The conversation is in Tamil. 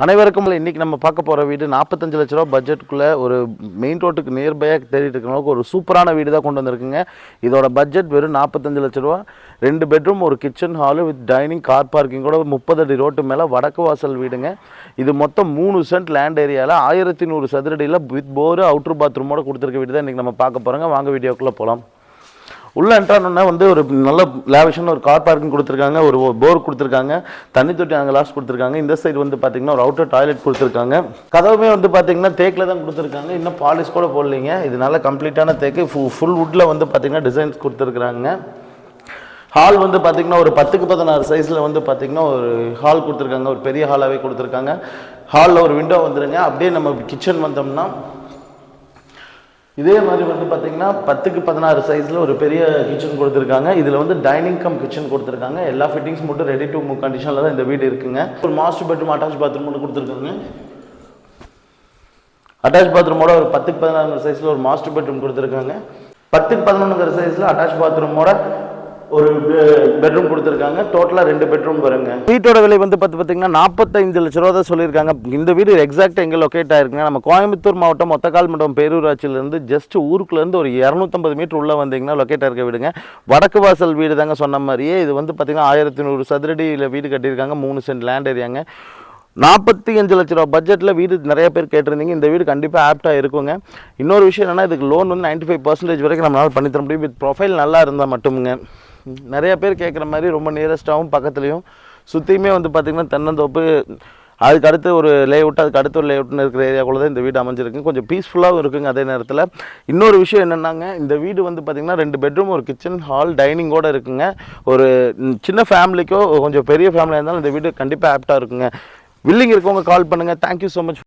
அனைவருக்கும் இன்றைக்கி நம்ம பார்க்க போகிற வீடு 45 லட்ச ரூபா பட்ஜெட்டுக்குள்ளே ஒரு மெயின் ரோட்டுக்கு நியர்பையாக தேடிட்டு இருக்கிறவங்களுக்கு ஒரு சூப்பரான வீடு தான் கொண்டு வந்திருக்குங்க. இதோட பட்ஜெட் வெறும் 45 லட்ச ரூபா. 2 பெட்ரூம், ஒரு kitchen hall with dining, car பார்க்கிங்கோட 30 அடி ரோட்டு மேலே வடக்கு வாசல் வீடுங்க. இது மொத்தம் 3 சென்ட் லேண்ட் ஏரியாவில் 1100 சதுரடியில் வித் போரு அவுட்ரு பாத்ரூமோட கொடுத்துருக்க வீடு தான் இன்றைக்கி நம்ம பார்க்க போகிறோங்க. வாங்க வீடியோக்குள்ளே போகலாம். உள்ளே என்ட்ரானோன்னா ஒரு நல்ல லேவிஷான ஒரு கார் பார்க்கிங் கொடுத்துருக்காங்க, ஒரு போர் கொடுத்துருக்காங்க, தண்ணி தொட்டி அங்கே லாஸ்ட் கொடுத்துருக்காங்க. இந்த சைடு பார்த்தீங்கன்னா ஒரு அவுட்டர் டாய்லெட் கொடுத்துருக்காங்க. கதவுமே பார்த்தீங்கன்னா தேக்கில் தான் கொடுத்துருக்காங்க, இன்னும் பாலிஷ் கூட போடலைங்க. இதனால கம்ப்ளீட்டான தேக்கு ஃபுல் வுட்டில் பார்த்தீங்கன்னா டிசைன்ஸ் கொடுத்துருக்குறாங்க. ஹால் பார்த்தீங்கன்னா ஒரு 10க்கு 16 சைஸில் பார்த்தீங்கன்னா ஒரு ஹால் கொடுத்துருக்காங்க, ஒரு பெரிய ஹாலாகவே கொடுத்துருக்காங்க. ஹாலில் ஒரு விண்டோ வந்துடுங்க. அப்படியே நம்ம கிச்சன் வந்தோம்னா இதே மாதிரி பார்த்தீங்கன்னா 10க்கு 16 சைஸில் ஒரு பெரிய கிச்சன் கொடுத்துருக்காங்க. இதில் டைனிங் கம் கிச்சன் கொடுத்துருக்காங்க. எல்லா ஃபிட்டிங்ஸ் மட்டும் ரெடி டு மூவ் கண்டிஷனில் தான் இந்த வீடு இருக்குங்க. ஒரு மாஸ்டர் பெட்ரூம், அட்டாச் பாத்ரூம் மட்டும் கொடுத்துருக்காங்க. அட்டாச் பாத்ரூமோட ஒரு 10க்கு 16 சைஸில் ஒரு மாஸ்டர் பெட்ரூம் கொடுத்துருக்காங்க. 10க்கு 11 சைஸில் அட்டாச் பாத்ரூமோட ஒரு பெட்ரூம் கொடுத்துருக்காங்க. டோட்டலாக 2 பெட்ரூம் வருங்க. வீட்டோட விலை பார்த்தீங்கன்னா 45 லட்ச ரூபா தான் சொல்லியிருக்காங்க. இந்த வீடு எக்ஸாக்டாக எங்கே லொக்கேட் ஆயிருக்குங்க, நம்ம கோயம்புத்தூர் மாவட்டம் ஒத்தக்கால் மண்டபம் பேரூராட்சியிலேருந்து ஜஸ்ட் ஊருக்குலேருந்து ஒரு 250 மீட்டர் உள்ளே வந்தீங்கன்னா லொக்கேட் ஆயிருக்க வீடுங்க. வடக்கு வாசல் வீடு தாங்க. சொன்ன மாதிரியே இது பார்த்தீங்கன்னா 1100 சதுரடியில் வீடு கட்டியிருக்காங்க. 3 சென்ட் லேண்ட் ஏரியாங்க. 45 லட்ச ரூபா பட்ஜெட்டில் வீடு நிறைய பேர் கேட்டிருந்தீங்க. இந்த வீடு கண்டிப்பாக ஆப்டாக இருக்குங்க. இன்னொரு விஷயம் என்னென்னா, இதுக்கு லோன் 95% வரைக்கும் நம்மளால் பண்ணித்தர முடியும். வித் ப்ரொஃபைல் நல்லா இருந்தால் மட்டுமுங்க. நிறைய பேர் கேட்குற மாதிரி ரொம்ப நியரஸ்ட்டாகவும் பக்கத்துலேயும் சுற்றியுமே பார்த்திங்கன்னா தென்னந்தோப்பு, அதுக்கு அடுத்து ஒரு லேஅவுட், அதுக்கு அடுத்து ஒரு லேஅவுட்னு இருக்கிற ஏரியாக்குள்ள தான் இந்த வீடு அமைஞ்சிருக்கு. கொஞ்சம் பீஸ்ஃபுல்லாகவும் இருக்குங்க. அதே நேரத்தில் இன்னொரு விஷயம் என்னென்னாங்க, இந்த வீடு பார்த்திங்கன்னா 2 பெட்ரூம், ஒரு கிச்சன் ஹால், டைனிங்கோடு இருக்குங்க. ஒரு சின்ன ஃபேமிலிக்கோ கொஞ்சம் பெரிய ஃபேமிலியாக இருந்தாலும் இந்த வீடு கண்டிப்பாக ஆப்டாக இருக்குங்க. வில்லிங் இருக்கவங்க கால் பண்ணுங்கள். Thank you so much.